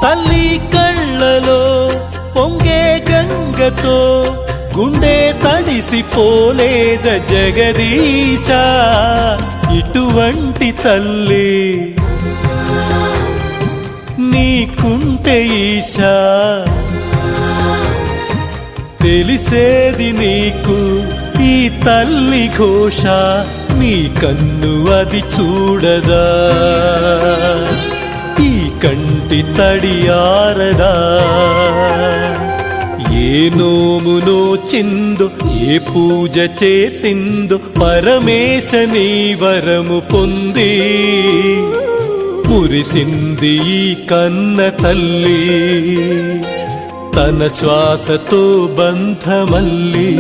తల్లి కళ్ళలో పొంగే గంగతో గుండె తడిసిపోలేద జగదీశ, ఇటువంటి తల్లి నీకుంటే ఈశా, తెలిసేది నీకు ఈ తల్లి ఘోష, నీ కన్ను అది చూడదా, ఈ కంటి తడి ఆరదా. ఏ నోమునో చిందో, ఏ పూజ చేసిందో, పరమేశ నీ వరము పొంది మురిసింది ఈ కన్న తల్లి, తన శ్వాసతో బంధమల్లి.